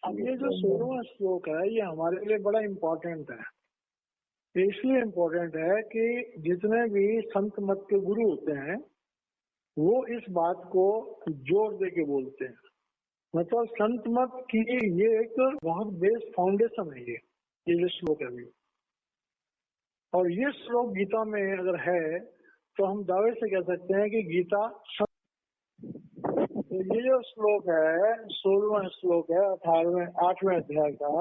अब ये जो 16वां श्लोक है ये हमारे लिए बड़ा इम्पोर्टेंट है। इसलिए इम्पोर्टेंट है कि जितने भी संत मत के गुरु होते हैं वो इस बात को जोर दे के बोलते हैं। मतलब संत मत की ये एक बहुत बेस फाउंडेशन है ये जो श्लोक है। और ये श्लोक गीता में अगर है तो हम दावे से कह सकते हैं कि गीता तो ये जो श्लोक है 16वां श्लोक है 8वें अध्याय का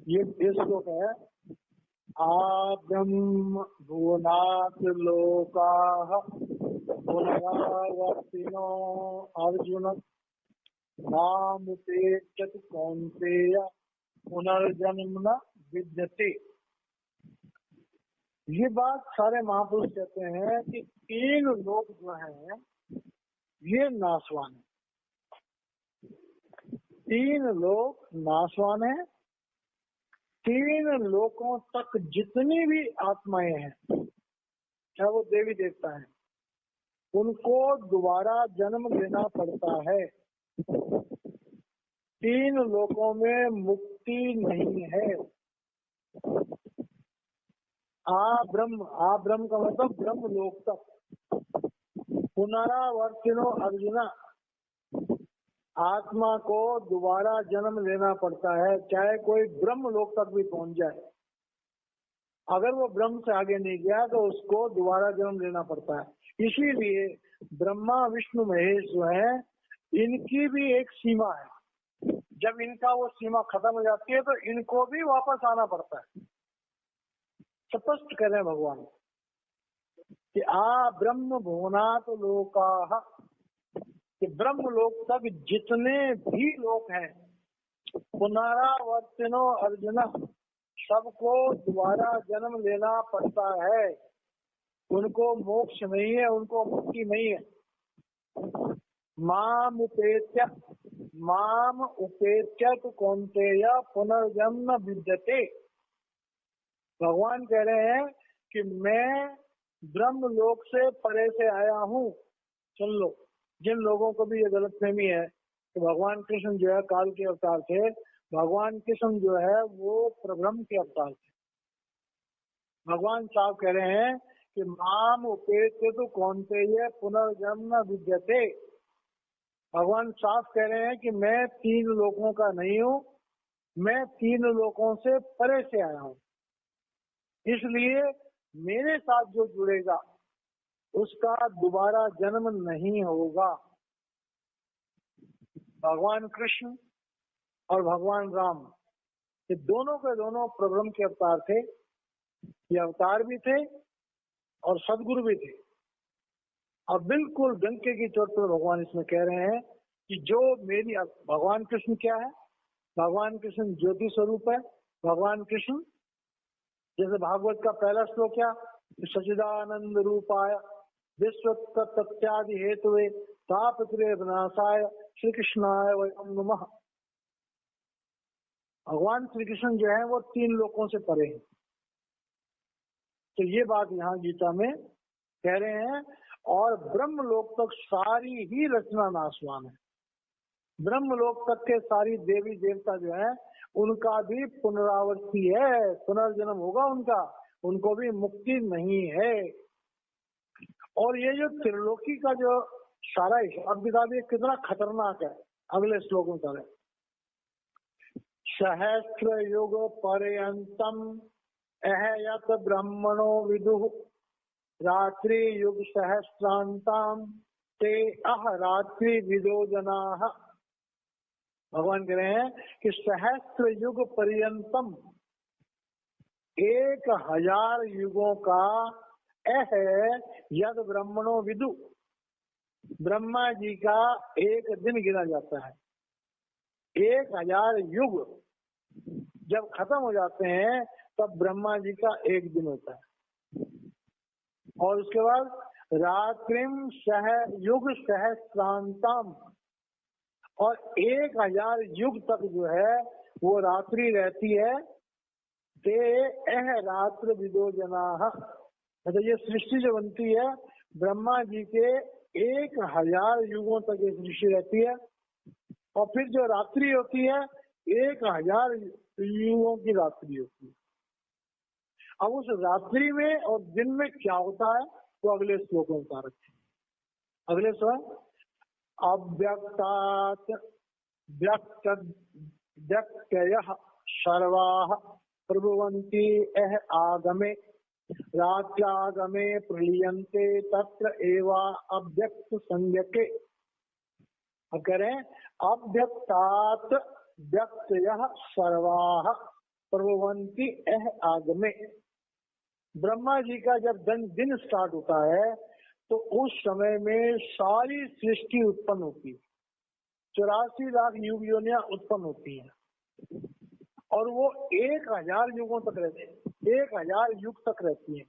ये श्लोक है आ ब्रह्म भुवनात् लोकाः पुनरावर्तिनो अर्जुन नामुपेक्षति कौन्तेय पुनर्जन्म न विद्यते। ये बात सारे महापुरुष कहते हैं कि 3 लोक जो हैं ये नाशवान है। 3 लोक नाशवान है। 3 लोकों तक जितनी भी आत्माएं हैं चाहे वो देवी देवता हैं उनको दोबारा जन्म लेना पड़ता है। 3 लोकों में मुक्ति नहीं है। आ ब्रह्म का मतलब ब्रह्म लोक तक। पुनरावर्तिनो अर्जुना आत्मा को दोबारा जन्म लेना पड़ता है चाहे कोई ब्रह्म लोक तक भी पहुंच जाए। अगर वो ब्रह्म से आगे नहीं गया तो उसको दोबारा जन्म लेना पड़ता है। इसीलिए ब्रह्मा विष्णु महेश जो है इनकी भी एक सीमा है। जब इनका वो सीमा खत्म हो जाती है तो इनको भी वापस आना पड़ता है। स्पष्ट कर रहे हैं भगवान कि आ ब्रह्म भुवनात् लोकाः कि ब्रह्म लोक तक जितने भी लोग हैं पुनरावर्तिनो अर्जुन सबको दोबारा जन्म लेना पड़ता है। उनको मोक्ष नहीं है, उनको मुक्ति नहीं है। माम उपेत्य तो कौन्तेय पुनर्जन्म विद्यते। भगवान कह रहे हैं कि मैं ब्रह्म लोक से परे से आया हूँ। सुन लो, जिन लोगों को भी ये गलतफहमी है कि भगवान कृष्ण जो है काल के अवतार थे, भगवान कृष्ण जो है वो प्रब्रह्म के अवतार थे। भगवान साहब कह रहे हैं कि माम उपेत्य तो कौन्तेय पुनर्जन्म विद्यते। भगवान साफ कह रहे हैं कि मैं 3 लोकों का नहीं हूँ, मैं 3 लोकों से परे से आया हूँ। इसलिए मेरे साथ जो जुड़ेगा उसका दोबारा जन्म नहीं होगा। भगवान कृष्ण और भगवान राम ये दोनों के दोनों प्रब्रह्म के अवतार थे। ये अवतार भी थे और सदगुरु भी थे। और बिल्कुल डंके की चोट पर भगवान इसमें कह रहे हैं कि जो मेरी भगवान कृष्ण क्या है? भगवान कृष्ण ज्योति स्वरूप है। भगवान कृष्ण जैसे भागवत का पहला श्लोक क्या, सच्चिदानंद रूपाय विश्व तत्त्यादि हेतुवे तापत्रय विनाशाय श्री कृष्णाय वयं नमः। भगवान श्री कृष्ण जो है वो 3 लोकों से परे हैं। तो ये बात यहाँ गीता में कह रहे हैं। और ब्रह्म लोक तक सारी ही रचना नाशवान है। ब्रह्म लोक तक के सारी देवी देवता जो है उनका भी पुनरावृत्ति है, पुनर्जन्म होगा उनका, उनको भी मुक्ति नहीं है। और ये जो त्रिलोकी का जो सारा हिसाब किताब ये कितना खतरनाक है, अगले श्लोक में कह रहे सहस्र युग पर्यंतम अहयत ब्रह्मणो विदुः रात्रि युग सहस्रांताम ते अहरात्रि विदो जनाः। भगवान कह रहे हैं कि सहस्र युग पर्यंतम 1000 युगों का अह यद ब्रह्मणो विदु ब्रह्मा जी का एक दिन गिना जाता है। 1000 युग जब खत्म हो जाते हैं तब ब्रह्मा जी का एक दिन होता है। और उसके बाद रात्रिम युग सहस्रांतम और 1000 युग तक जो है वो रात्रि रहती है। ते अह रात्र विदो जनाः मतलब ये सृष्टि जो बनती है ब्रह्मा जी के 1000 युगों तक ये सृष्टि रहती है। और फिर जो रात्रि होती है 1000 युगों की रात्रि होती है। अब उस रात्रि में और दिन में क्या होता है तो अगले श्लोक में बता रखे। अगले श्लोक अव्यक्तात् व्यक्तयः सर्वाः प्रभुवन्ति अह आगमे रात्यागमे प्रलीयन्ते तत्र एवा अव्यक्त संज्ञके। अब कह रहे हैं अव्यक्तात् व्यक्तयः सर्वाः प्रभुवन्ति अह आगमे। ब्रह्मा जी का जब दिन स्टार्ट होता है तो उस समय में सारी सृष्टि उत्पन्न होती है, 84 लाख युग योनियां उत्पन्न होती हैं और वो 1000 युगों तक रहते हैं, 1000 युग तक रहती हैं।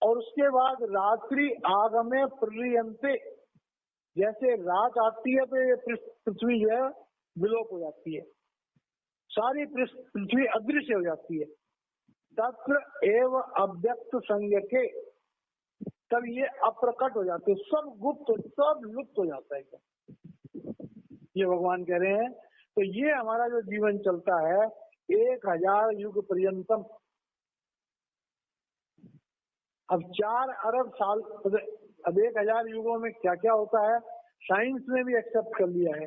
और उसके बाद रात्रि आगमे प्रलीयन्ते, जैसे रात आती है तो ये पृथ्वी जो है विलोप हो जाती है, सारी पृथ्वी अदृश्य हो जाती है। तत्र एव अव्यक्त संज्ञके, तब ये अप्रकट हो जाते, सब गुप्त, सब लुप्त हो जाता है। ये भगवान कह रहे हैं। तो ये हमारा जो जीवन चलता है 1000 युग पर्यंतम। अब 4 अरब साल, अब 1000 युगों में क्या क्या होता है साइंस ने भी एक्सेप्ट कर लिया है।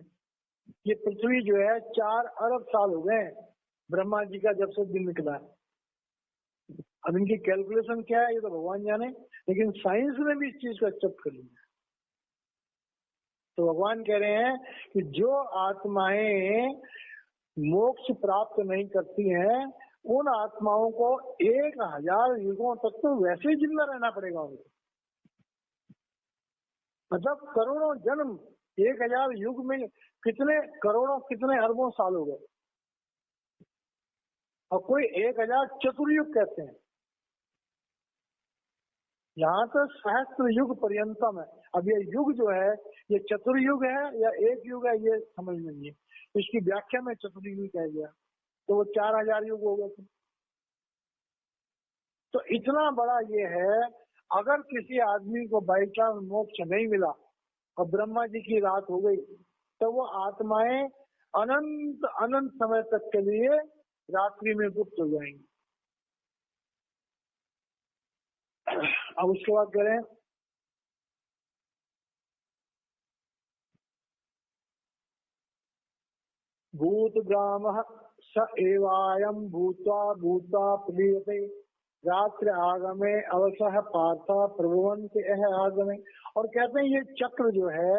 ये पृथ्वी जो है 4 अरब साल हो गए ब्रह्मा जी का जब से दिन निकला है। अब इनकी कैलकुलेशन क्या है ये तो भगवान जाने, लेकिन साइंस ने भी इस चीज को एक्सेप्ट कर लिया। तो भगवान कह रहे हैं कि जो आत्माएं मोक्ष प्राप्त नहीं करती हैं उन आत्माओं को 1000 युगों तक तो वैसे ही जिंदा रहना पड़ेगा उनको। मतलब करोड़ों जन्म, 1000 युग में कितने करोड़ों कितने अरबों साल हो गए। और कोई 1000 चतुर्युग कहते हैं, यहाँ तो सहस्त्र युग पर्यंतम है। अब ये युग जो है ये चतुर्युग है या एक युग है ये समझ में नहीं है, इसकी व्याख्या में चतुर्युग कह गया तो वो 4000 युग हो गए। तो इतना बड़ा ये है, अगर किसी आदमी को बाई चांस मोक्ष नहीं मिला और ब्रह्मा जी की रात हो गई तो वो आत्माएं अनंत अनंत समय तक के लिए रात्रि में गुप्त हो जाएंगी। अब उसके बाद कह रहे हैं भूत ग्राम स एवायम भूत्वा भूत्वा प्रीयते रात्रि आगमे अवसह पार्था प्रभुवन्ति अह आगमे। और कहते हैं ये चक्र जो है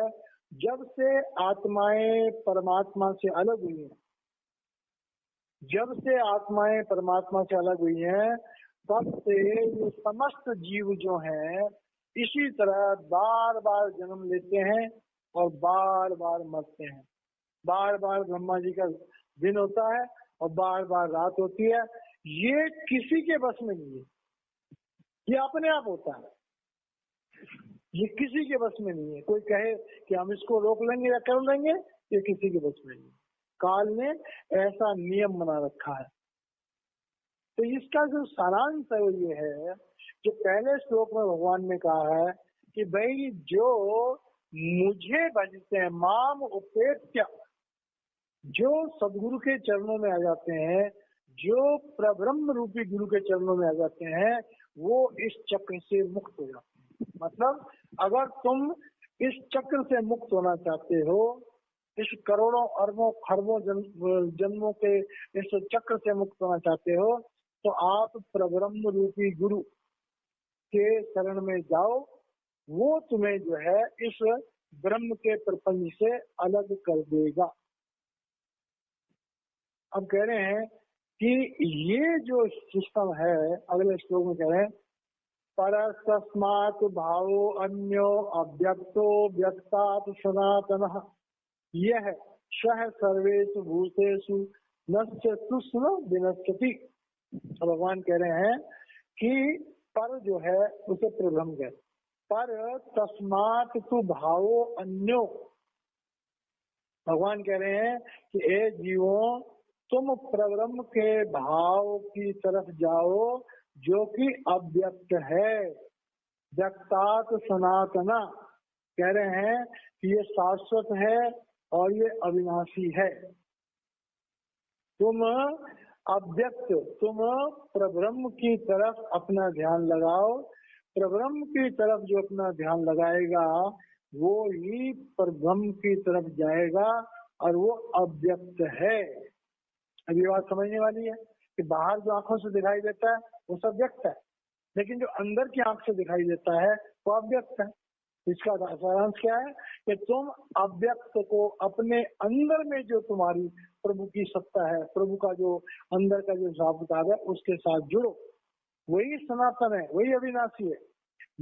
जब से आत्माएं परमात्मा से अलग हुई हैं, जब से आत्माएं परमात्मा से अलग हुई हैं तब से ये समस्त जीव जो हैं इसी तरह बार बार जन्म लेते हैं और बार बार मरते हैं। बार बार ब्रह्मा जी का दिन होता है और बार बार रात होती है। ये किसी के बस में नहीं है, ये अपने आप होता है, ये किसी के बस में नहीं है। कोई कहे कि हम इसको रोक लेंगे या कर लेंगे, ये किसी के बस में नहीं है। काल ने ऐसा नियम बना रखा है। तो इसका जो सारांश है वो ये है जो पहले श्लोक में भगवान ने कहा है कि भाई जो मुझे भजते हैं माम उपेत्य, जो सदगुरु के चरणों में आ जाते हैं, जो प्रब्रह्म रूपी गुरु के चरणों में आ जाते हैं, वो इस चक्र से मुक्त हो जाते हैं। मतलब अगर तुम इस चक्र से मुक्त होना चाहते हो, इस करोड़ों अरबों खरबों जन्मों के इस चक्र से मुक्त होना चाहते हो तो आप प्रब्रह्म रूपी गुरु के शरण में जाओ, वो तुम्हें जो है इस ब्रह्म के प्रपंच से अलग कर देगा। अब कह रहे हैं कि ये जो सिस्टम है, अगले श्लोक में कह रहे हैं परस्तस्मात् भावो अन्यो अव्यक्तो व्यक्तात् सनातनः यह सह सर्वेषु भूतेषु नश्यतु विनश्यति। भगवान कह रहे हैं कि पर जो है उसे प्रब्रह्म है, पर तस्मात् तु भावो अन्यो। भगवान कह रहे हैं कि ए जीवों तुम प्रब्रह्म के भाव की तरफ जाओ जो कि अव्यक्त है, व्यक्तात् सनातना। कह रहे हैं कि ये शाश्वत है और ये अविनाशी है। तुम अव्यक्त, तुम प्रब्रह्म की तरफ अपना ध्यान लगाओ। प्रब्रह्म की तरफ जो अपना ध्यान लगाएगा वो ही परब्रह्म की तरफ जाएगा, और वो अव्यक्त है। अब ये बात समझने वाली है कि बाहर जो आंखों से दिखाई देता है वो सब व्यक्त है, लेकिन जो अंदर की आंख से दिखाई देता है वो अव्यक्त है। इसका सारांश क्या है कि तुम अव्यक्त को अपने अंदर में जो तुम्हारी प्रभु की सत्ता है, प्रभु का जो अंदर का जो हिसाब किताब है उसके साथ जुड़ो। वही सनातन है, वही अविनाशी है।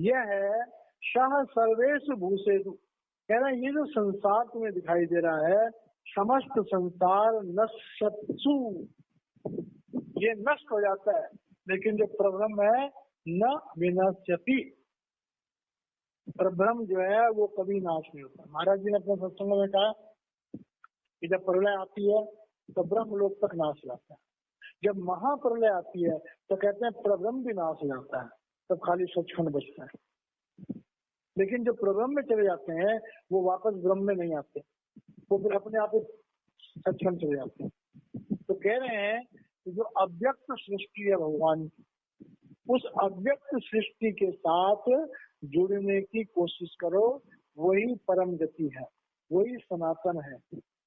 यह है शह सर्वेश भूषेतु। कह रहे हैं ये जो संसार तुम्हें दिखाई दे रहा है, समस्त संसार नश्यत्सु, ये नष्ट हो जाता है, लेकिन जो प्रब्रह्म है न विनश्यति। परब्रह्म जो है वो कभी नाश नहीं होता। महाराज जी ने अपने सत्संग में कहा कि जब प्रलय आती है तो ब्रह्म लोक तक नाश हो जाता है, जब महाप्रलय आती है तो कहते हैं प्रब्रह्म भी नाश हो जाता है, तब खाली सचखंड बचता है। लेकिन जो प्रब्रह्म में चले जाते हैं वो वापस ब्रह्म में नहीं आते, वो फिर अपने आप सचखंड चले जाते हैं। तो कह रहे हैं कि जो अव्यक्त सृष्टि है भगवान की, उस अव्यक्त सृष्टि के साथ जुड़ने की कोशिश करो। वही परम गति है, वही सनातन है,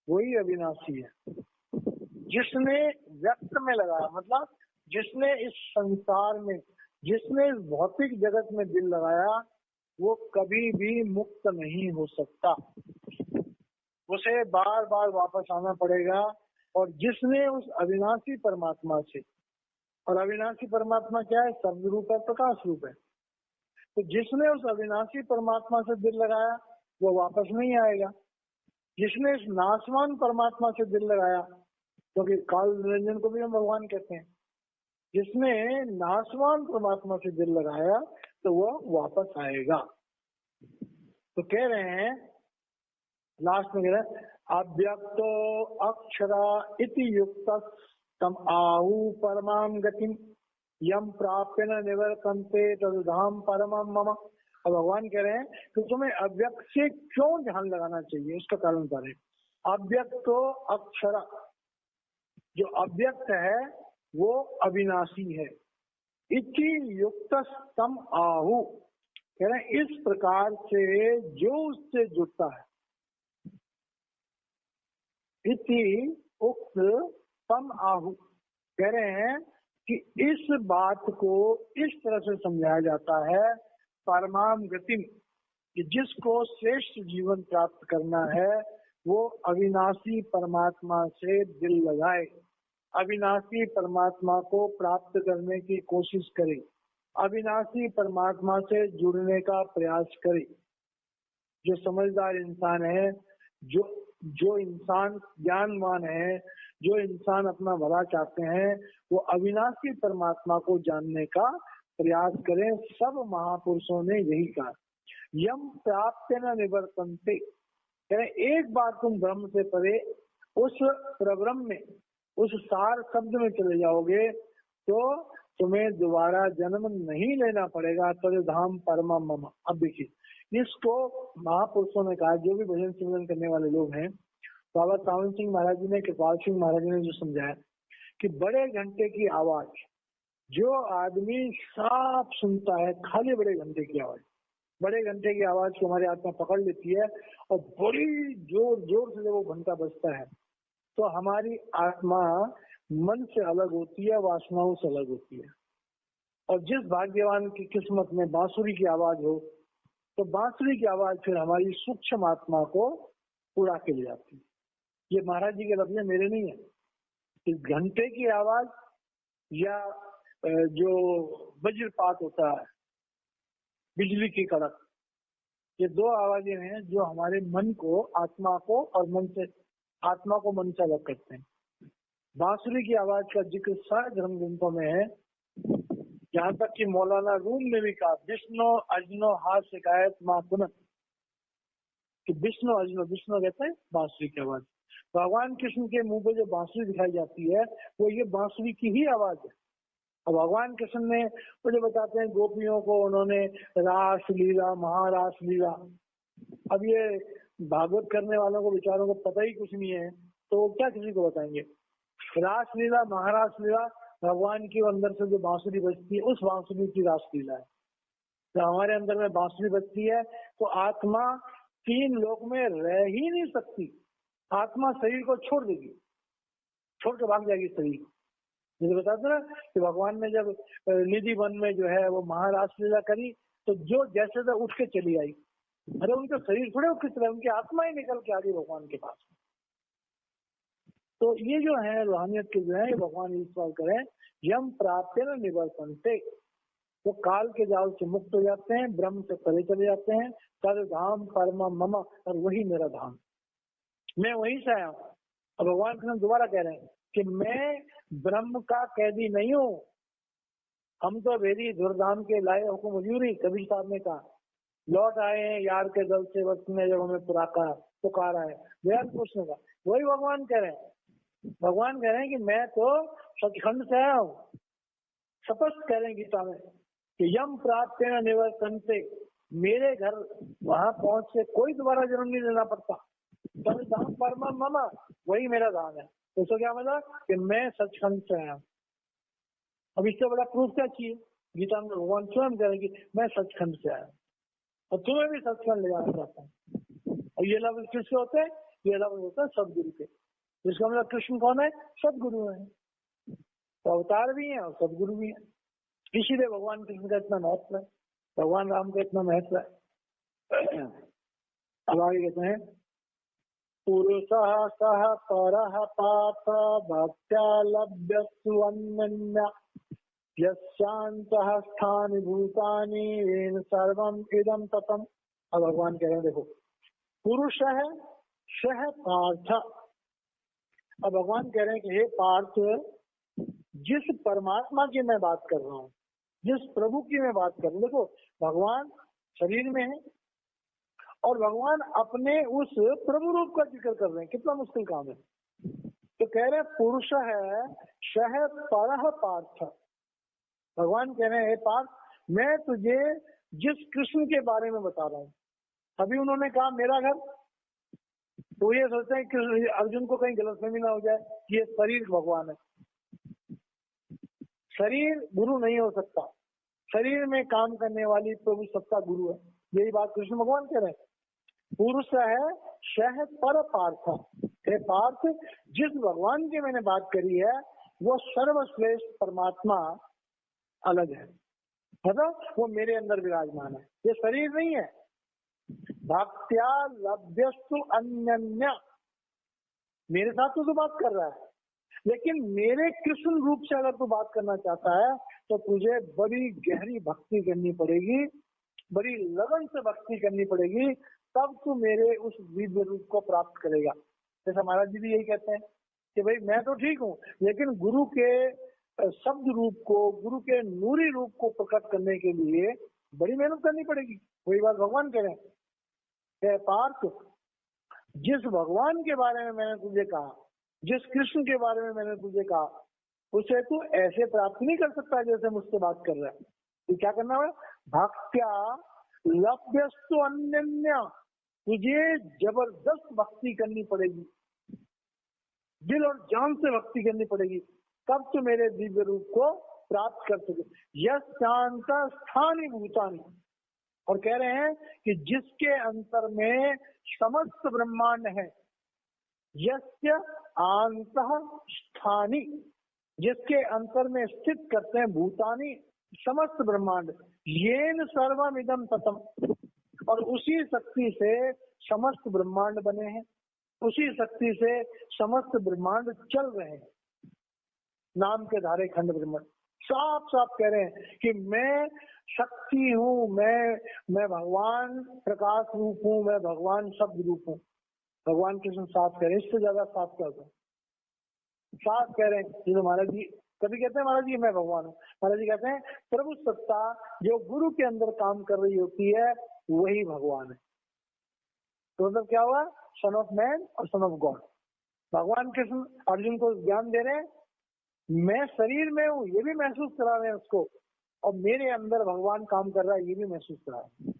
वही अविनाशी है। जिसने व्यक्त में लगाया, मतलब जिसने इस संसार में, जिसने इस भौतिक जगत में दिल लगाया, वो कभी भी मुक्त नहीं हो सकता, उसे बार बार वापस आना पड़ेगा। और जिसने उस अविनाशी परमात्मा से, और अविनाशी परमात्मा क्या है? शब्द रूप है, प्रकाश रूप है। तो जिसने उस अविनाशी परमात्मा से दिल लगाया वो वापस नहीं आएगा। जिसने इस नाशवान परमात्मा से दिल लगाया, क्योंकि काल निरंजन को भी हम भगवान कहते हैं, जिसने नाशवान परमात्मा से दिल लगाया तो वह वापस आएगा। तो कह रहे हैं लास्ट में, कह रहे हैं अव्यक्तो अक्षरा इति युक्त तम आहु परमाम गतिम यम प्राप्य न निवर्तन्ते तदधाम परमम मम। अब भगवान कह रहे हैं कि तुम्हें अव्यक्त से क्यों ध्यान लगाना चाहिए, उसका कारण बता रहे हैं। अव्यक्तो अक्षरा, जो अव्यक्त है वो अविनाशी है। इति युक्त तम आहु, कह रहे हैं इस प्रकार से जो उससे जुड़ता है, इति उक्त तम आहु, कह रहे हैं कि इस बात को इस तरह से समझाया जाता है परमाम गति, कि जिसको श्रेष्ठ जीवन प्राप्त करना है वो अविनाशी परमात्मा से दिल लगाए, अविनाशी परमात्मा को प्राप्त करने की कोशिश करे, अविनाशी परमात्मा से जुड़ने का प्रयास करे। जो समझदार इंसान है, जो इंसान ज्ञानवान है, जो इंसान अपना भला चाहते हैं, वो अविनाशी परमात्मा को जानने का प्रयास करें। सब महापुरुषों ने यही कहा, यम प्राप्त न निवर्तन्ते, एक बार तुम ब्रह्म से परे उस प्रब्रह्म में, उस सार शब्द में चले जाओगे तो तुम्हें दोबारा जन्म नहीं लेना पड़ेगा। तदधाम परमम मम। अब देखिए, इसको महापुरुषों ने कहा, जो भी भजन सिमरन करने वाले लोग हैं, बाबा सावन सिंह महाराज जी ने, कृपाल सिंह महाराज जी ने जो समझाया कि बड़े घंटे की आवाज, जो आदमी साफ सुनता है, खाली बड़े घंटे की आवाज, बड़े घंटे की आवाज को हमारी आत्मा पकड़ लेती है, और बड़ी जोर जोर से जब वो घंटा बजता है तो हमारी आत्मा मन से अलग होती है, वासनाओं से अलग होती है। और जिस भाग्यवान की किस्मत में बांसुरी की आवाज हो, तो बांसुरी की आवाज फिर हमारी सूक्ष्म आत्मा को उड़ा के ले जाती है। ये महाराज जी के लफ्ज मेरे नहीं है। इस घंटे की आवाज या जो वज्रपात होता है, बिजली की कड़क, ये दो आवाजें हैं जो हमारे मन को, आत्मा को, और मन से, आत्मा को मन से अलग करते हैं। बांसुरी की आवाज का जिक्र सारे धर्म ग्रंथों में है, यहाँ तक कि मौलाना रूम ने भी कहा, विष्णु अजनो हाथ शिकायत माँ पुनः, कि विष्णु अजनो, विष्णु कहते हैं बांसुरी की आवाज। भगवान कृष्ण के मुंह पे जो बांसुरी दिखाई जाती है वो ये बांसुरी की ही आवाज है। और भगवान कृष्ण ने मुझे बताते हैं गोपियों को उन्होंने रास लीला, महारास लीला, अब ये भागवत करने वालों को बेचारों को पता ही कुछ नहीं है, तो वो क्या किसी को बताएंगे। रासलीला, महारास लीला, भगवान की अंदर से जो बांसुरी बजती है उस बांसुरी की रासलीला है। तो हमारे अंदर में बांसुरी बजती है तो आत्मा 3 लोक में रह ही नहीं सकती। आत्मा शरीर को छोड़ देगी, छोड़ के भाग जाएगी शरीर। जैसे बताते ना कि भगवान ने जब निधि वन में जो है वो महारास लीला करी तो जो जैसे तो उठ के चली आई। अरे उनका शरीर थोड़े उठ के चला, उनकी आत्मा ही निकल के आ गई भगवान के पास। तो ये जो है रूहानियत के जो है भगवान ईश्वर करें, यम प्राप्त न निवर्तनते, वो काल के जाल से मुक्त हो जाते हैं, ब्रह्म से परे चले जाते हैं। तद धाम परम मम, और वही मेरा धाम, मैं वहीं से आया हूँ। और भगवान कृष्ण दोबारा कह रहे हैं कि मैं ब्रह्म का कैदी नहीं हूँ, हम तो वेदी दुर्धाम के लाए हुकुम हजूरी, कबीर साहब ने कहा। लौट आए हैं यार के दल से वक्त ने जब हमें पुकारा है, दयाल कृष्ण का वही भगवान कह रहे हैं। भगवान कह रहे हैं कि मैं तो सचखंड से आया हूँ। स्पष्ट कह रहे हैं गीता में कि यम प्राप्त न निवर्तन से, मेरे घर वहां पहुंच से कोई दोबारा जन्म नहीं लेना पड़ता। तब धाम परम मम, वही मेरा धाम है। उसको क्या मतलब कि मैं सचखंड से आया हूँ। अब इससे बड़ा प्रूफ क्या चाहिए। गीता में भगवान स्वयं कह रहे हैं कि मैं सचखंड से आया हूँ और तुम्हें भी सचखंड ले जाना चाहता हूँ। और ये लफ्ज किसके होते हैं, ये लफ्ज होता है सदगुरु के। इसका मतलब कृष्ण कौन है, सदगुरु है। तो अवतार भी है और सदगुरु भी है, इसीलिए भगवान कृष्ण का इतना महत्व है, भगवान राम का इतना महत्व है। अब आगे कहते हैं पुरुषः सः परः पार्थ भक्त्या लभ्यस्तु अन्यन्या यस्यान्तः स्थानि भूतानि येन सर्वम् इदं ततम्। अब भगवान कह रहे हैं देखो, पुरुष है सह पार्थ। अब भगवान कह रहे हैं कि हे पार्थ, जिस परमात्मा की मैं बात कर रहा हूँ, जिस प्रभु की मैं बात कर रहा हूँ, देखो भगवान शरीर में है और भगवान अपने उस प्रभु रूप का जिक्र कर रहे हैं। कितना मुश्किल काम है। तो कह रहे पुरुष है सह परः पार्थ। भगवान कह रहे हैं पार्थ, मैं तुझे जिस कृष्ण के बारे में बता रहा हूँ, अभी उन्होंने कहा मेरा घर, तो ये सोचते हैं कि अर्जुन को कहीं गलतफहमी ना हो जाए कि ये शरीर भगवान है। शरीर गुरु नहीं हो सकता, शरीर में काम करने वाली प्रभु सत्ता गुरु है। यही बात कृष्ण भगवान कह रहे हैं। पुरुष है सह पर पार्थ, हे पार्थ, जिस भगवान की मैंने बात करी है वो सर्वश्रेष्ठ परमात्मा अलग है, मतलब वो मेरे अंदर विराजमान है, ये शरीर नहीं है। भक्त्या लभ्यस्तु अन्यन्या, मेरे साथ तो बात कर रहा है, लेकिन मेरे कृष्ण रूप से अगर तू बात करना चाहता है तो तुझे बड़ी गहरी भक्ति करनी पड़ेगी, बड़ी लगन से भक्ति करनी पड़ेगी, तब तू मेरे उस दिव्य रूप को प्राप्त करेगा। जैसा महाराज जी भी यही कहते हैं कि भाई मैं तो ठीक हूँ, लेकिन गुरु के शब्द रूप को, गुरु के नूरी रूप को प्रकट करने के लिए बड़ी मेहनत करनी पड़ेगी। वही बात भगवान कह रहे हैं, पार्थ, जिस भगवान के बारे में मैंने तुझे कहा, जिस कृष्ण के बारे में मैंने तुझे कहा, उसे तू ऐसे प्राप्त नहीं कर सकता जैसे मुझसे बात कर रहा है। तो क्या करना है, भक्त्या लभ्यस्तु अन्यन्या, तुझे जबरदस्त भक्ति करनी पड़ेगी, दिल और जान से भक्ति करनी पड़ेगी, तब तो मेरे दिव्य रूप को प्राप्त कर सके। यस शांत स्थानी भूतानी, और कह रहे हैं कि जिसके अंतर में समस्त ब्रह्मांड है, यस्य आंतः स्थानी, जिसके अंतर में स्थित करते हैं भूतानी समस्त ब्रह्मांड, येन सर्वम इदम ततम, और उसी शक्ति से समस्त ब्रह्मांड बने हैं, उसी शक्ति से समस्त ब्रह्मांड चल रहे हैं। नाम के धारे खंड ब्रह्मांड साफ साफ कह रहे हैं कि मैं शक्ति हूँ, मैं भगवान प्रकाश रूप हूँ, मैं भगवान शब्द रूप हूँ। भगवान कृष्ण साफ कह रहे हैं, इससे ज्यादा साफ क्या होता है। साफ कह रहे हैं, जैसे महाराज जी कभी कहते हैं महाराज जी मैं भगवान हूँ, महाराज जी कहते हैं प्रभु सत्ता जो गुरु के अंदर काम कर रही होती है वही भगवान है। तो मतलब क्या हुआ, सन ऑफ मैन और सन ऑफ गॉड। भगवान कृष्ण अर्जुन को ज्ञान दे रहे हैं, मैं शरीर में हूँ ये भी महसूस करा रहे हैं उसको, और मेरे अंदर भगवान काम कर रहा है ये भी महसूस करा रहे हैं।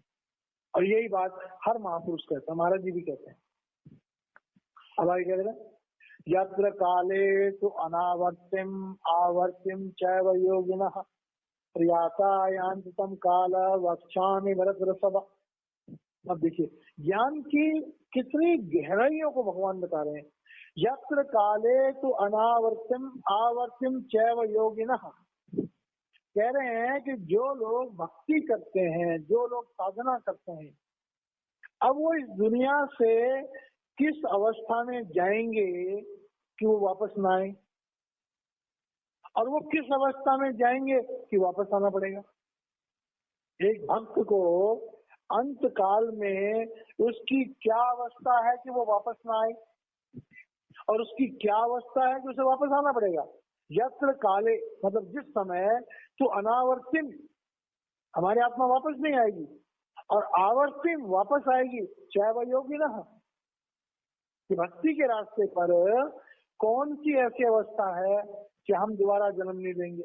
और यही बात हर महापुरुष कहते हैं, महाराज जी भी कहते हैं। अब आगे कह रहे हैं, यत्र काले तु अनावर्तिम आवर्तिम चैव योगिनः प्रियाता यान्ति तं काल वक्ष्यामि भरतर्षभ। अब देखिए ज्ञान की कितनी गहराइयों को भगवान बता रहे हैं। यत्र काले तु अनावर्तिम आवर्तिम चैव योगिनः, कह रहे हैं कि जो लोग भक्ति करते हैं, जो लोग साधना करते हैं, अब वो इस दुनिया से किस अवस्था में जाएंगे कि वो वापस ना आए, और वो किस अवस्था में जाएंगे कि वापस आना पड़ेगा। एक भक्त को अंत काल में उसकी क्या अवस्था है कि वो वापस ना आए, और उसकी क्या अवस्था है कि उसे वापस आना पड़ेगा। यत्र काले मतलब जिस समय तो अनावर्तिम हमारी आत्मा वापस नहीं आएगी, और आवर्तिम वापस आएगी, चैव योगिनः, कि भक्ति के रास्ते पर कौन सी ऐसी अवस्था है कि हम दोबारा जन्म नहीं लेंगे,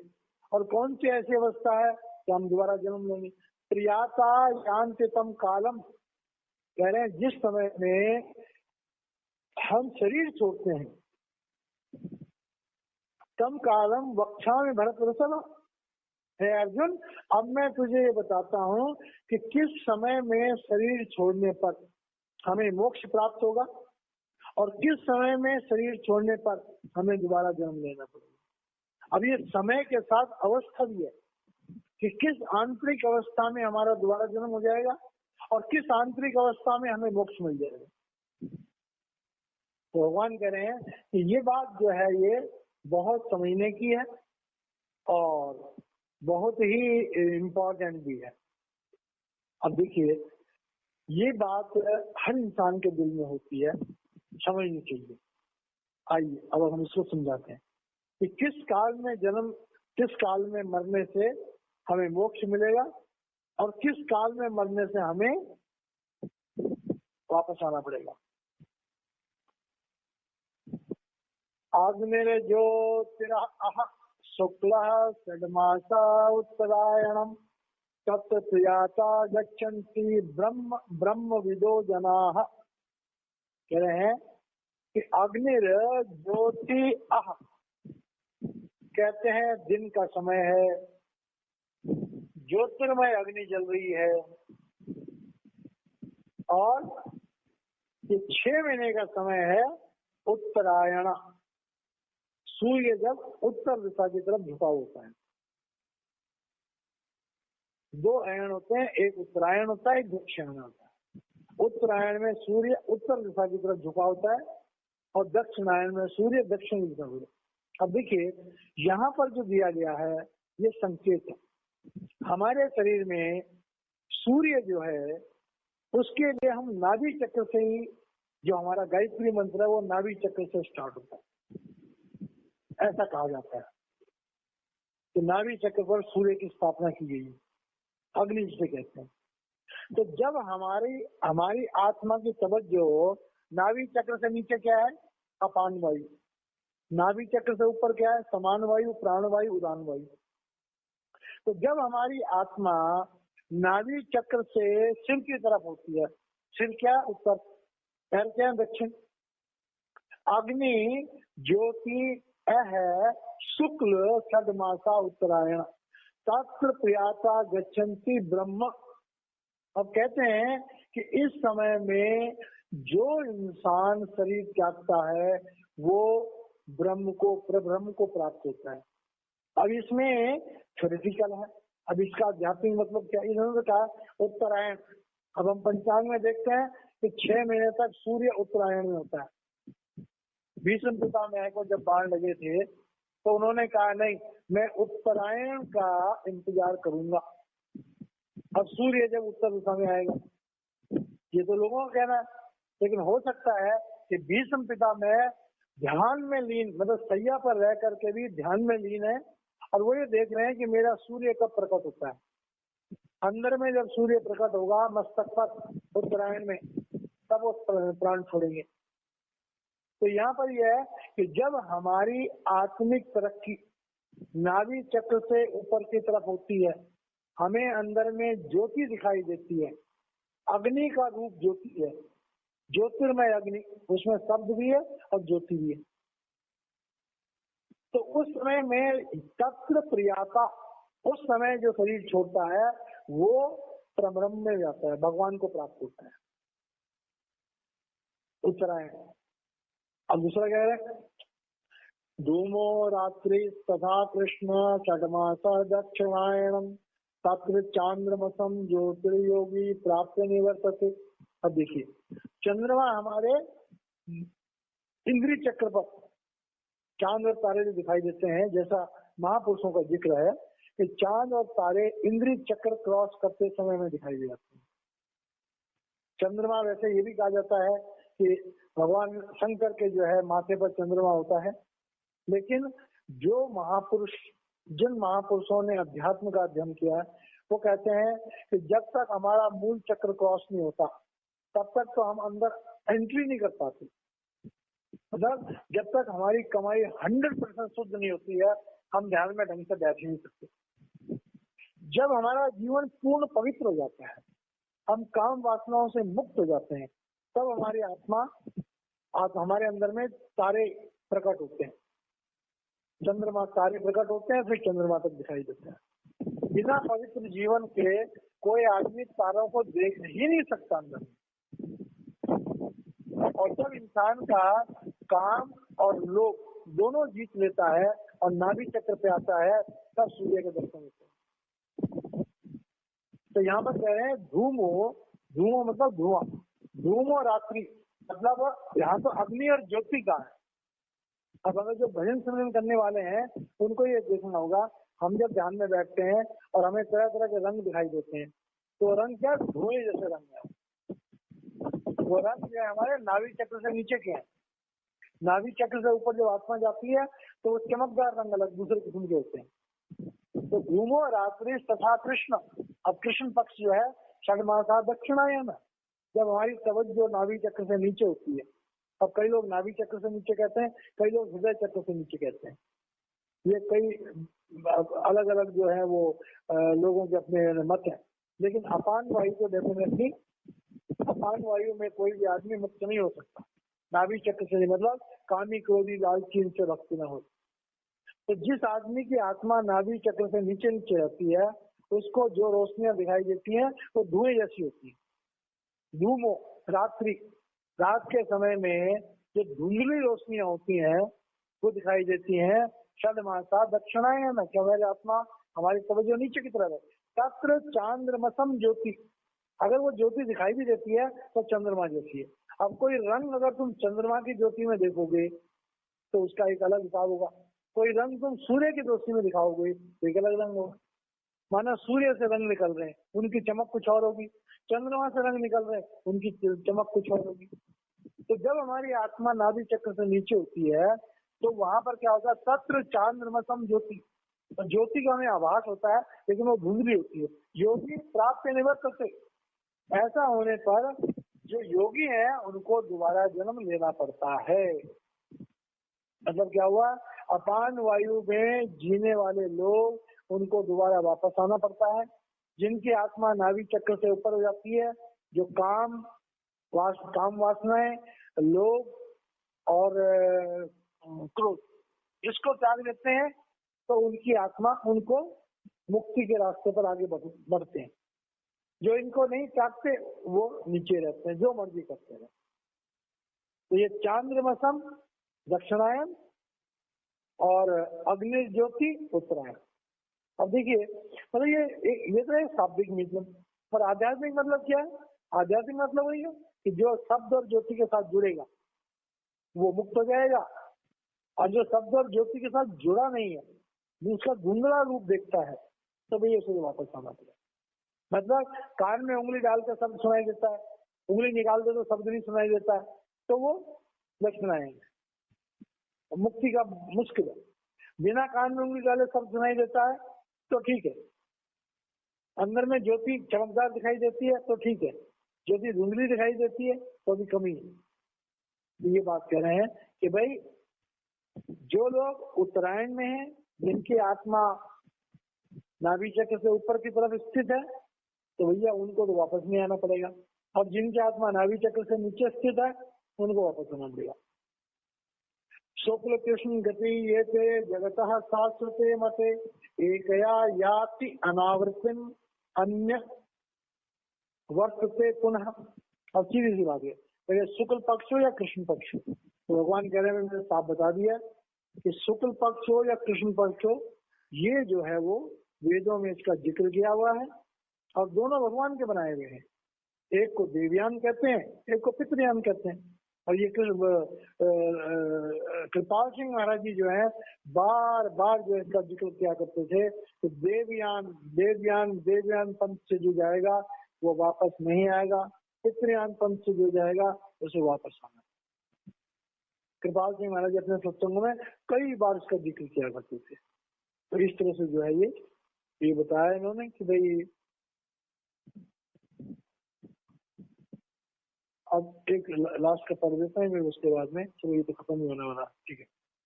और कौन सी ऐसी अवस्था है कि हम दोबारा जन्म लेंगे। प्रियाता यान्ति तं कालम, कह रहे हैं जिस समय में हम शरीर छोड़ते हैं, तम कालम वक्ष्यामि भरतर्षभ। हे अर्जुन, अब मैं तुझे ये बताता हूँ कि किस समय में शरीर छोड़ने पर हमें मोक्ष प्राप्त होगा, और किस समय में शरीर छोड़ने पर हमें दोबारा जन्म लेना पड़ेगा। अब ये समय के साथ अवस्था भी है कि किस आंतरिक अवस्था में हमारा दोबारा जन्म हो जाएगा, और किस आंतरिक अवस्था में हमें मोक्ष मिल जाएगा। तो भगवान कह रहे हैं कि ये बात जो है ये बहुत समझने की है और बहुत ही इम्पोर्टेंट भी है। अब देखिए ये बात हर इंसान के दिल में होती है, समझनी चाहिए। आइए अब हम इसको समझाते हैं कि किस काल में जन्म, किस काल में मरने से हमें मोक्ष मिलेगा, और किस काल में मरने से हमें वापस आना पड़ेगा। अग्निर्ज्योतिरः शुक्लः षड्मासा उत्तरायणम् तत् प्रियाता गच्छन्ति ब्रह्मविदो जनाः। कह रहे हैं कि अग्निर्ज्योति अह, कहते हैं दिन का समय है, ज्योतिर्मय अग्नि जल रही है, और ये 6 महीने का समय है उत्तरायण, सूर्य जब उत्तर दिशा की तरफ झुका होता है। 2 अयन होते हैं, एक उत्तरायण होता है, एक दक्षिणायन होता है। उत्तरायण में सूर्य उत्तर दिशा की तरफ झुका होता है, और दक्षिणायन में सूर्य दक्षिण की तरफ होता है। अब देखिए यहाँ पर जो दिया गया है ये संकेत है। हमारे शरीर में सूर्य जो है उसके लिए हम नाभि चक्र से ही, जो हमारा गायत्री मंत्र है वो नाभि चक्र से स्टार्ट होता है, ऐसा कहा जाता है कि नाभि चक्र पर सूर्य की स्थापना की गई है, अग्नि जिसे कहते हैं। तो जब हमारी आत्मा की तवज्जो नाभि चक्र से नीचे क्या है, अपान वायु, नाभि चक्र से ऊपर क्या है, समान वायु, प्राण वायु, उदान वायु। तो जब हमारी आत्मा नाभि चक्र से सिर की तरफ होती है, सिर क्या उत्तर, पैर क्या दक्षिण। अग्नि ज्योति है शुक्ल षड्मासा उत्तरायण तत्र प्रियाता गच्छन्ति ब्रह्म। अब कहते हैं कि इस समय में जो इंसान शरीर त्यागता है वो ब्रह्म को प्राप्त होता है। अब इसमें थ्योरेटिकल है, अब इसका आध्यात्मिक मतलब क्या, इन्होंने कहा उत्तरायण। अब हम पंचांग में देखते हैं कि 6 महीने तक सूर्य उत्तरायण में होता है। भीष्म पितामह को जब बाण लगे थे तो उन्होंने कहा नहीं, मैं उत्तरायण का इंतजार करूंगा, अब सूर्य जब उत्तर दिशा में आएगा। ये तो लोगों का कहना है, लेकिन हो सकता है कि भीष्म पितामह ध्यान में लीन, मतलब सैया पर रह करके भी ध्यान में लीन है, और वो ये देख रहे हैं कि मेरा सूर्य कब प्रकट होता है। अंदर में जब सूर्य प्रकट होगा मस्तक पर उत्तरायण में, तब वो प्राण छोड़ेंगे। तो यहाँ पर यह है कि जब हमारी आत्मिक तरक्की नाभि चक्र से ऊपर की तरफ होती है, हमें अंदर में ज्योति दिखाई देती है, अग्नि का रूप ज्योति है, ज्योतिर्मय अग्नि, उसमें शब्द भी है और ज्योति भी है। तो उस समय में तत्र प्रियाता, उस समय जो शरीर छोड़ता है वो परब्रह्म में जाता है, भगवान को प्राप्त होता है। उत्तरायण। अब दूसरा कह रहे हैं, धूमो रात्रि तथा कृष्ण षड्मास दक्षिणायनम तत्र चांद्रमसम ज्योतिर्योगी प्राप्त निवर्तते। अब देखिए, चंद्रमा हमारे इंद्रिय चक्र पर चांद और तारे जो दिखाई देते हैं, जैसा महापुरुषों का जिक्र है कि चांद और तारे इंद्रिय चक्र क्रॉस करते समय में दिखाई दे जाते हैं। चंद्रमा वैसे ये भी कहा जाता है कि भगवान शंकर के जो है माथे पर चंद्रमा होता है, लेकिन जो महापुरुष, जिन महापुरुषों ने अध्यात्म का अध्ययन किया है, वो कहते हैं कि जब तक हमारा मूल चक्र क्रॉस नहीं होता तब तक तो हम अंदर एंट्री नहीं कर पाते। मतलब जब तक हमारी कमाई 100% शुद्ध नहीं होती है, हम ध्यान में ढंग से बैठ ही नहीं सकते। जब हमारा जीवन पूर्ण पवित्र हो जाता है, हम काम वासनाओं से मुक्त हो जाते हैं, तब हमारी आत्मा, हमारे अंदर में तारे प्रकट होते हैं। चंद्रमा तारे प्रकट होते हैं, फिर चंद्रमा तक दिखाई देते हैं। बिना पवित्र जीवन के कोई आदमी तारों को देख ही नहीं सकता अंदर। और जब इंसान का काम और लोभ दोनों जीत लेता है और नाभि चक्र पे आता है, तब सूर्य के दर्शन होते हैं। तो यहाँ पर कह रहे हैं धूमो, धूमो मतलब धुआं, धूमो रात्रि मतलब यहाँ तो अग्नि और ज्योति का है। अब अगर जो भजन सिमरन करने वाले हैं उनको ये देखना होगा, हम जब ध्यान में बैठते हैं और हमें तरह तरह के रंग दिखाई देते हैं, तो रंग क्या, धुएं जैसे रंग है। वो रंग जो है हमारे नाभि चक्र से नीचे के हैं। नाभि चक्र से ऊपर जब आत्मा जाती है तो वो चमकदार रंग अलग दूसरे किस्म के होते हैं। तो धूमो रात्रि तथा कृष्ण, अब कृष्ण पक्ष जो है षड्मासा दक्षिणायन, जब हमारी तवज्जो नाभि चक्र से नीचे होती है। अब कई लोग नाभि चक्र से नीचे कहते हैं, कई लोग हृदय चक्र से नीचे कहते हैं। ये कई अलग अलग जो है वो लोगों के अपने मत है। लेकिन अपान वायु को डेफिनेटली, अपान वायु में कोई भी आदमी मुक्त नहीं हो सकता नाभि चक्र से, मतलब कामी क्रोधी लालची से भक्ति न हो। तो जिस आदमी की आत्मा नाभि चक्र से नीचे नीचे रहती है, उसको जो रोशनियां दिखाई देती हैं वो धुएं जैसी होती है। धूमो रात्रि, रात के समय में जो धुंधली रोशनियां होती हैं वो दिखाई देती हैं। षड्मासा दक्षिणायन, क्या हमारी आत्मा, हमारी तवज्जो नीचे की तरफ है। तत्र चांद्रमसम ज्योति, अगर वो ज्योति दिखाई भी देती है तो चंद्रमा जैसी है। अब कोई रंग अगर तुम चंद्रमा की ज्योति में देखोगे तो उसका एक अलग हिसाब होगा। कोई रंग तुम सूर्य की रोशनी में दिखाओगे तो एक अलग रंग होगा। माना सूर्य से रंग निकल रहे हैं, उनकी चमक कुछ और होगी, चंद्रमा से रंग निकल रहे हैं, उनकी चमक कुछ और होगी। तो जब हमारी आत्मा नाभि चक्र से नीचे होती है तो वहां पर क्या होता है, तत्र चांद्रमसम ज्योति, तो ज्योति का हमें आभास होता है लेकिन वो धुंधली होती है। योगी प्राप्त निवर्तते, ऐसा होने पर जो योगी है उनको दोबारा जन्म लेना पड़ता है। मतलब क्या हुआ, अपान वायु में जीने वाले लोग, उनको दोबारा वापस आना पड़ता है। जिनकी आत्मा नाभि चक्र से ऊपर हो जाती है, जो काम वासनाएं, लोभ और क्रोध इसको त्याग देते हैं, तो उनकी आत्मा उनको मुक्ति के रास्ते पर आगे बढ़ते हैं। जो इनको नहीं त्यागते वो नीचे रहते हैं, जो मर्जी करते हैं। तो ये चांद्रमसम दक्षिणायन और अग्नि ज्योति उत्तरायण। अब देखिए, मतलब ये तो है शाब्दिक मतलब, पर आध्यात्मिक मतलब क्या है? आध्यात्मिक मतलब वही है कि जो शब्द और ज्योति के साथ जुड़ेगा वो मुक्त हो जाएगा, और जो शब्द और ज्योति के साथ जुड़ा नहीं है, उसका धुंधला रूप देखता है, तो भैया उसे वापस आना पड़ेगा। मतलब कान में उंगली डालकर शब्द सुनाई देता है, उंगली निकाल दे तो शब्द नहीं सुनाई देता है, तो वो लक्षण आएंगे। मुक्ति का मुश्किल है। बिना कान में उंगली डाले शब्द सुनाई देता है तो ठीक है, अंदर में ज्योति चमकदार दिखाई देती है तो ठीक है, ज्योति धुंधली दिखाई देती है तो भी कमी है। तो ये बात कह रहे हैं कि भाई जो लोग उत्तरायण में हैं, जिनकी आत्मा नाभि चक्र से ऊपर की तरफ स्थित है, तो भैया उनको तो वापस नहीं आना पड़ेगा। और जिनकी आत्मा नाभि चक्र से नीचे स्थित है उनको वापस होना पड़ेगा। शुक्ल कृष्ण गति ये थे जगतः शाश्वते मते एकया याति अनावृतिम अन्य वर्तते पुनः। अब सीधी सी बात है, तो शुक्ल पक्ष हो या कृष्ण पक्ष हो, तो भगवान कह रहे हैं, मैंने साफ बता दिया कि शुक्ल पक्ष हो या कृष्ण पक्ष हो, ये जो है वो वेदों में इसका जिक्र किया हुआ है और दोनों भगवान के बनाए हुए हैं। एक को देवयान कहते हैं, एक को पितृयान कहते हैं। और ये कृपाल सिंह महाराज जी जो है बार बार जो इसका जिक्र किया करते थे कि देवयान देवयान देवयान पंथ से जो जाएगा वो वापस नहीं आएगा, पितृयान पंथ से जो जाएगा उसे वापस आना। कृपाल सिंह महाराज अपने सत्संग में कई बार इसका जिक्र किया करते थे। तो इस तरह से जो है ये बताया इन्होंने कि भाई अब एक लास्ट का पढ़ देता है मैं, उसके बाद में चलो ये तो खत्म ही होने वाला। ठीक है,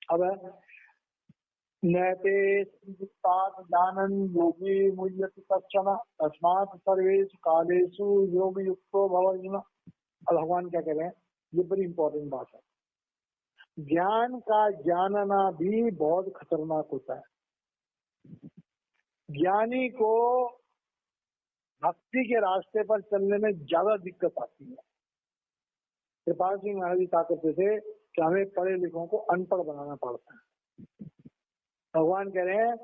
अब है नैते जानन योगी मुह्यति कश्चन तस्मात् सर्वेषु कालेषु योग युक्तो भव अर्जुन। अब भगवान क्या कह रहे हैं, ये बड़ी इंपॉर्टेंट बात है। ज्ञान का जानना भी बहुत खतरनाक होता है। ज्ञानी को भक्ति के रास्ते पर चलने में ज्यादा दिक्कत आती है। कृपाल सिंह महाराज जी कहा करते थे कि हमें पढ़े लिखों को अनपढ़ बनाना पड़ता है। भगवान कह रहे हैं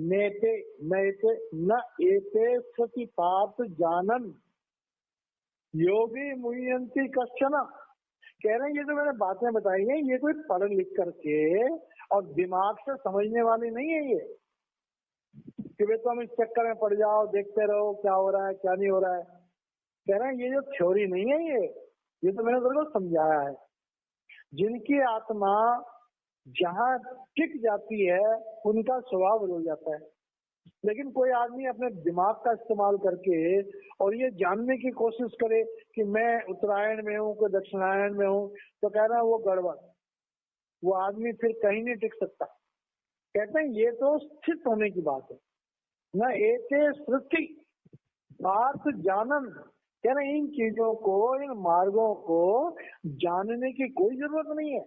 नेते नैते न एते सति पाप जानन योगी मुह्यन्ति कश्चन। कह रहे हैं ये जो मैंने बातें बताई हैं ये कोई पढ़ लिख करके और दिमाग से समझने वाली नहीं है ये कि वे तुम इस चक्कर में पड़ जाओ, देखते रहो क्या हो रहा है क्या नहीं हो रहा है। कह रहे हैं ये जो थ्योरी नहीं है ये तो मैंने तुमको समझाया है। जिनकी आत्मा जहाँ टिक जाती है उनका स्वभाव बदल जाता है। लेकिन कोई आदमी अपने दिमाग का इस्तेमाल करके और ये जानने की कोशिश करे कि मैं उत्तरायण में हूँ कोई दक्षिणायन में हूँ, तो कह रहा है वो गड़बड़, वो आदमी फिर कहीं नहीं टिक सकता। कहते हैं ये तो स्थित होने की बात है। न एते सृष्टि पार्थ जानन, कह रहे इन चीजों को इन मार्गों को जानने की कोई जरूरत नहीं है।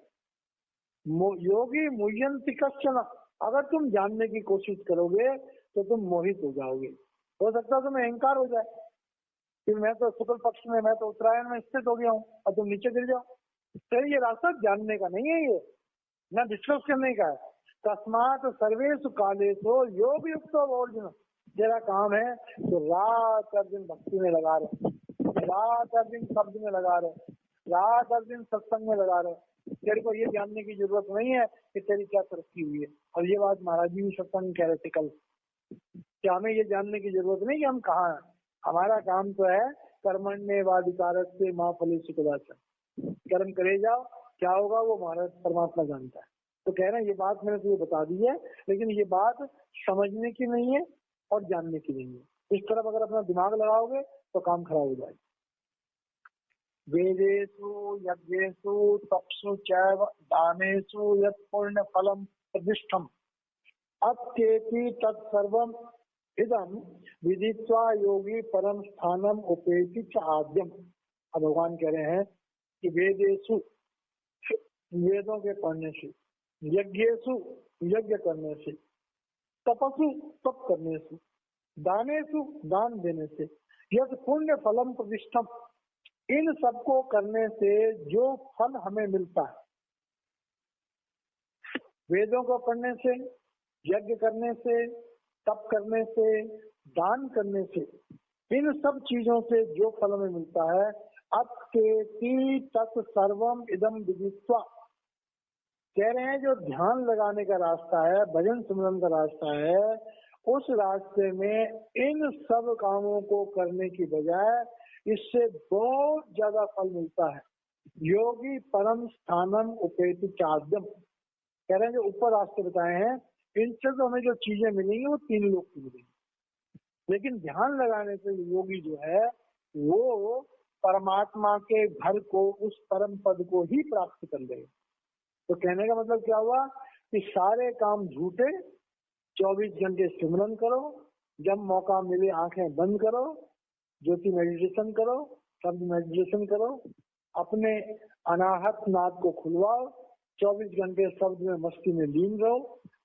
योगी मुह्यन्ति कश्चन, अगर तुम जानने की कोशिश करोगे तो तुम मोहित हो जाओगे। हो सकता है तुम्हें अहंकार हो जाए कि मैं तो शुक्ल पक्ष में, मैं तो उत्तरायण में स्थित हो गया हूँ और तुम नीचे गिर जाओ। तो ये रास्ता जानने का नहीं है, ये न डिस्कस करने का है। तस्मात् सर्वेषु कालेषु योग युक्त अर्जुन, तेरा काम है तो रात हर दिन भक्ति में लगा रहे, रात हर दिन शब्द में लगा रहे, रात हर दिन सत्संग में लगा रहे। तेरे को ये जानने की जरूरत नहीं है कि तेरी क्या तरक्की हुई है। और ये बात महाराज जी भी सत्संग कह रहे थे कल कि हमें ये जानने की जरूरत नहीं कि हम कहाँ हैं। हमारा काम तो है कर्मण्येवाधिकारस्य से मां फलेषु कदाचन, कर्म करे जाओ, क्या होगा वो महाराज परमात्मा जानता है। तो कह रहे हैं ये बात मैंने तुझे बता दी है, लेकिन ये बात समझने की नहीं है और जानने की नहीं है। इस तरफ अगर अपना दिमाग लगाओगे तो काम खराब हो जाएगा। वेदेषु यज्ञेषु तपसु चैव दानेषु यत् पुण्य फलम प्रतिष्ठम अत्येति तत्सर्वम इदम विदित्वा योगी परम स्थानम उपेति च आद्यम। अब भगवान कह रहे हैं कि वेदेषु वेदों के पढ़ने से, यज्ञेषु यज्ञ करने से, तपसु तप करने से, दानेषु दान देने से, यत् पुण्य फलम प्रतिष्ठम, इन सबको करने से जो फल हमें मिलता है, वेदों को पढ़ने से, यज्ञ करने से, तप करने से, दान करने से, इन सब चीजों से जो फल हमें मिलता है, अत्येति तत्सर्वम इदम विदित्वा, कह रहे हैं जो ध्यान लगाने का रास्ता है, भजन सुमरन का रास्ता है, उस रास्ते में इन सब कामों को करने की बजाय इससे बहुत ज्यादा फल मिलता है। योगी परम स्थानम उपेति चाद्यम, कह रहे हैं जो ऊपर रास्ते बताए हैं इनसे तो हमें जो चीजें मिलेंगी वो 3 लोग की मिलेंगी, लेकिन ध्यान लगाने से योगी जो है वो परमात्मा के घर को, उस परम पद को ही प्राप्त कर लेगा। तो कहने का मतलब क्या हुआ कि सारे काम झूठे, 24 घंटे सिमरन करो, जब मौका मिले आंखें बंद करो, ज्योति मेडिटेशन करो, शब्द मेडिटेशन करो, अपने अनाहत नाद को खुलवाओ, 24 घंटे शब्द में मस्ती में लीन रहो,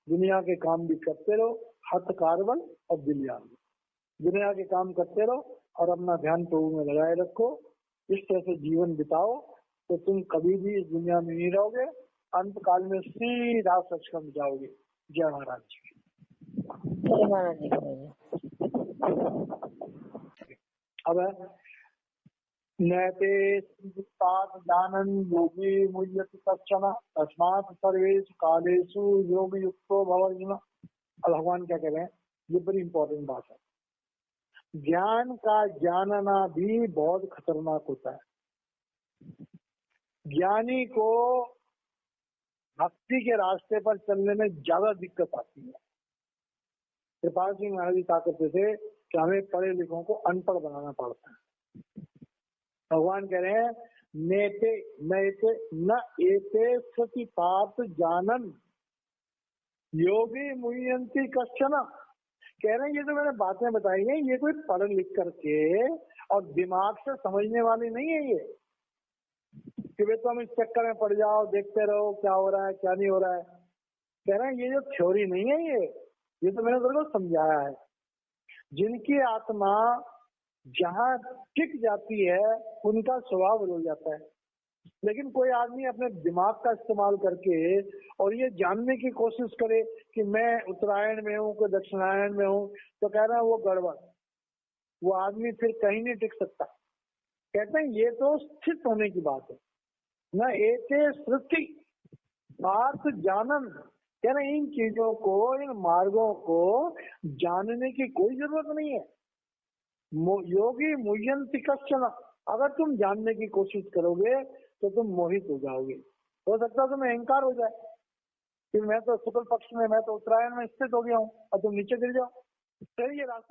दुनिया के काम भी करते रहो, हथ कारबल और दिलयान, दुनिया के काम करते रहो और अपना ध्यान प्रभु में लगाए रखो। इस तरह से जीवन बिताओ तो तुम कभी भी इस दुनिया में नहीं रहोगे, अंत काल में सीधा सचखंड जाओगे। जय महाराज जी। जय महाराज जी। अब नैते जानन योगी मुह्यति कश्चन तस्मात् सर्वेषु कालेषु योग युक्तो भव अर्जुन। अब भगवान क्या कह रहे हैं, ये बड़ी इंपॉर्टेंट बात है। ज्ञान का जानना भी बहुत खतरनाक होता है। ज्ञानी को भक्ति के रास्ते पर चलने में ज्यादा दिक्कत आती है। कृपाल सिंह महाराज जी कहा करते थे कि हमें पढ़े लिखों को अनपढ़ बनाना पड़ता है। भगवान कह रहे हैं नेते नैते न एते सति पार्थ जानन योगी मुह्यन्ति कश्चन। कह रहे हैं ये जो मैंने बातें बताई हैं ये कोई पढ़ लिख करके और दिमाग से समझने वाली नहीं है ये, कि वे तुम इस चक्कर में पड़ जाओ, देखते रहो क्या हो रहा है क्या नहीं हो रहा है। कह रहे हैं ये जो थ्योरी नहीं है ये तो मैंने तुमको समझाया है। जिनकी आत्मा जहाँ टिक जाती है उनका स्वभाव बदल जाता है। लेकिन कोई आदमी अपने दिमाग का इस्तेमाल करके और ये जानने की कोशिश करे कि मैं उत्तरायण में हूँ, कोई दक्षिणायन में हूँ, तो कह रहा है वो गड़बड़, वो आदमी फिर कहीं नहीं टिक सकता। कहते हैं ये तो स्थित होने की बात है। न एते सृष्टि पार्थ जानन, कह रहे इन चीजों को, इन मार्गों को जानने की कोई जरूरत नहीं है। योगी मुह्यन्ति कश्चन, अगर तुम जानने की कोशिश करोगे तो तुम मोहित हो जाओगे। हो सकता है तुम्हें अहंकार हो जाए कि मैं तो शुक्ल पक्ष में, मैं तो उत्तरायण में स्थित हो गया हूँ और तुम नीचे गिर जाओ। फिर ये रास्ता